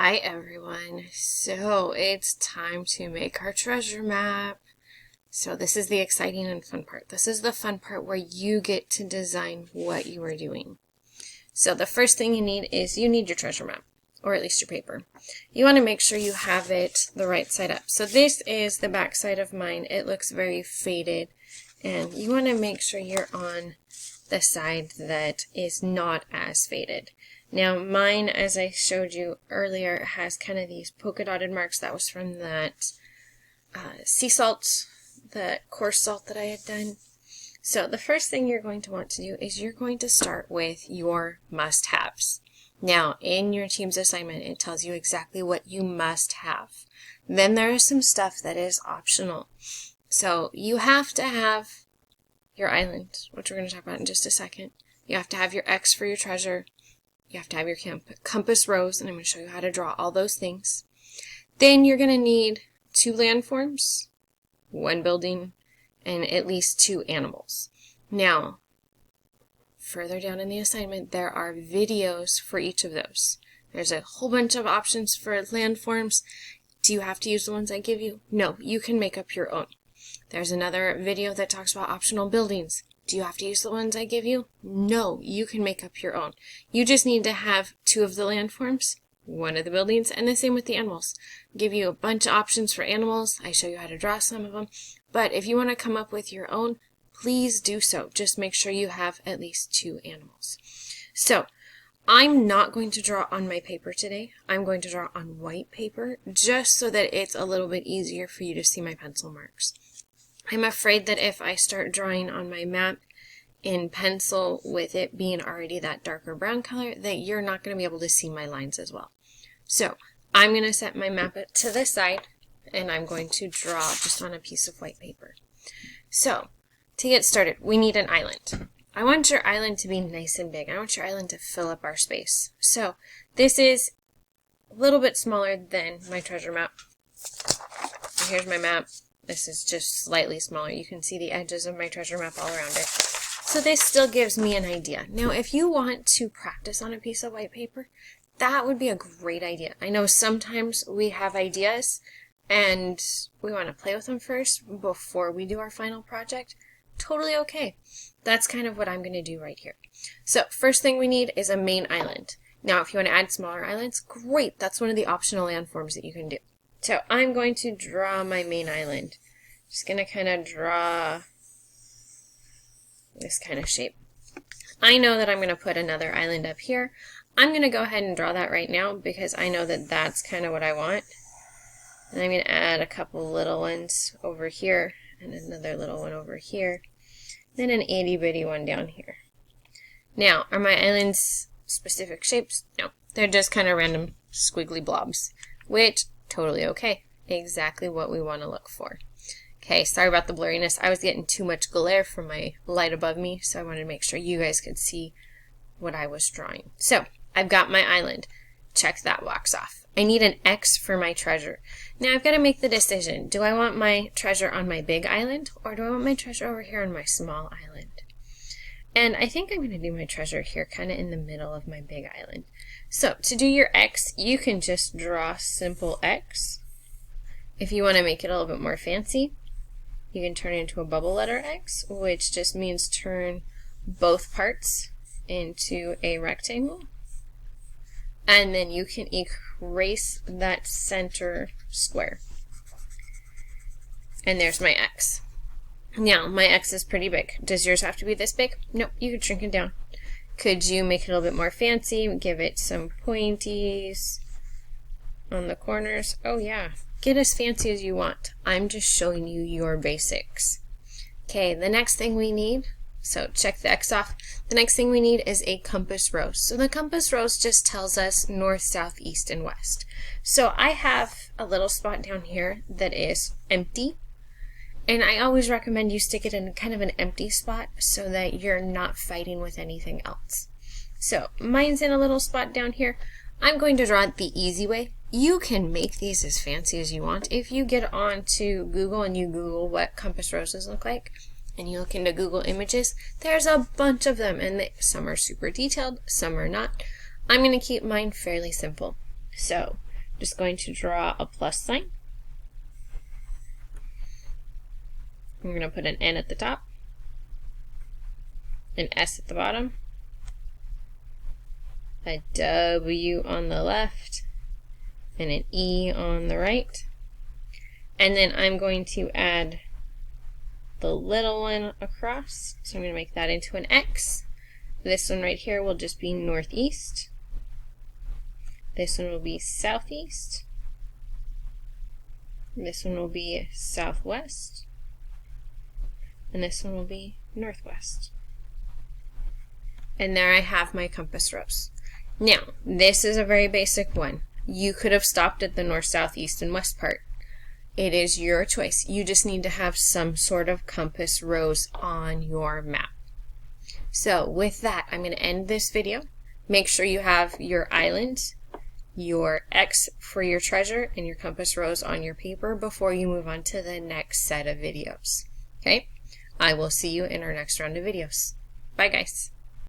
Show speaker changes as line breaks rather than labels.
Hi everyone, so it's time to make our treasure map. So this is the exciting and fun part. This is the fun part where you get to design what you are doing. So the first thing you need is your treasure map, or at least your paper. You want to make sure you have it the right side up. So this is the back side of mine. It looks very faded, and you want to make sure you're on the side that is not as faded. Now mine, as I showed you earlier, has kind of these polka dotted marks. That was from that sea salt, the coarse salt that I had done. So the first thing you're going to want to do is you're going to start with your must-haves. Now in your team's assignment it tells you exactly what you must have. Then there is some stuff that is optional. So you have to have your island, which we're going to talk about in just a second. You have to have your X for your treasure. You have to have your compass rose, and I'm going to show you how to draw all those things. Then you're going to need 2 landforms, 1 building, and at least 2 animals. Now, further down in the assignment, there are videos for each of those. There's a whole bunch of options for landforms. Do you have to use the ones I give you? No, you can make up your own. There's another video that talks about optional buildings. Do you have to use the ones I give you? No, you can make up your own. You just need to have 2 of the landforms, 1 of the buildings, and the same with the animals. I'll give you a bunch of options for animals. I show you how to draw some of them. But if you want to come up with your own, please do so. Just make sure you have at least 2 animals. So, I'm not going to draw on my paper today. I'm going to draw on white paper, just so that it's a little bit easier for you to see my pencil marks. I'm afraid that if I start drawing on my map in pencil with it being already that darker brown color, that you're not going to be able to see my lines as well. So I'm going to set my map to the side, and I'm going to draw just on a piece of white paper. So to get started, we need an island. I want your island to be nice and big. I want your island to fill up our space. So this is a little bit smaller than my treasure map. And here's my map. This is just slightly smaller. You can see the edges of my treasure map all around it. So this still gives me an idea. Now, if you want to practice on a piece of white paper, that would be a great idea. I know sometimes we have ideas and we want to play with them first before we do our final project. Totally okay. That's kind of what I'm going to do right here. So first thing we need is a main island. Now, if you want to add smaller islands, great. That's one of the optional landforms that you can do. So I'm going to draw my main island. Just going to kind of draw this kind of shape. I know that I'm going to put another island up here. I'm going to go ahead and draw that right now because I know that that's kind of what I want. And I'm going to add a couple little ones over here and another little one over here. Then an itty bitty one down here. Now, are my islands specific shapes? No, they're just kind of random squiggly blobs, which totally okay. Exactly what we want to look for. Okay, sorry about the blurriness. I was getting too much glare from my light above me, so I wanted to make sure you guys could see what I was drawing. So, I've got my island. Check that box off. I need an X for my treasure. Now, I've got to make the decision. Do I want my treasure on my big island, or do I want my treasure over here on my small island? And I think I'm going to do my treasure here, kind of in the middle of my big island. So, to do your X, you can just draw simple X. If you want to make it a little bit more fancy, you can turn it into a bubble letter X, which just means turn both parts into a rectangle. And then you can erase that center square. And there's my X. Now, my X is pretty big. Does yours have to be this big? No, you could shrink it down. Could you make it a little bit more fancy, give it some pointies on the corners? Oh yeah, get as fancy as you want. I'm just showing you your basics. Okay, the next thing we need, so check the X off. The next thing we need is a compass rose. So the compass rose just tells us north, south, east, and west. So I have a little spot down here that is empty. And I always recommend you stick it in kind of an empty spot so that you're not fighting with anything else. So mine's in a little spot down here. I'm going to draw it the easy way. You can make these as fancy as you want. If you get on to Google and you Google what compass roses look like, and you look into Google Images, there's a bunch of them, and some are super detailed, some are not. I'm going to keep mine fairly simple. So Just going to draw a plus sign. I'm going to put an N at the top, an S at the bottom, a W on the left, and an E on the right. And then I'm going to add the little one across, so I'm going to make that into an X. This one right here will just be northeast. This one will be southeast. This one will be southwest. And this one will be northwest. And there I have my compass rose. Now, this is a very basic one. You could have stopped at the north, south, east, and west part. It is your choice. You just need to have some sort of compass rose on your map. So with that, I'm going to end this video. Make sure you have your island, your X for your treasure, and your compass rose on your paper before you move on to the next set of videos. Okay? I will see you in our next round of videos. Bye, guys.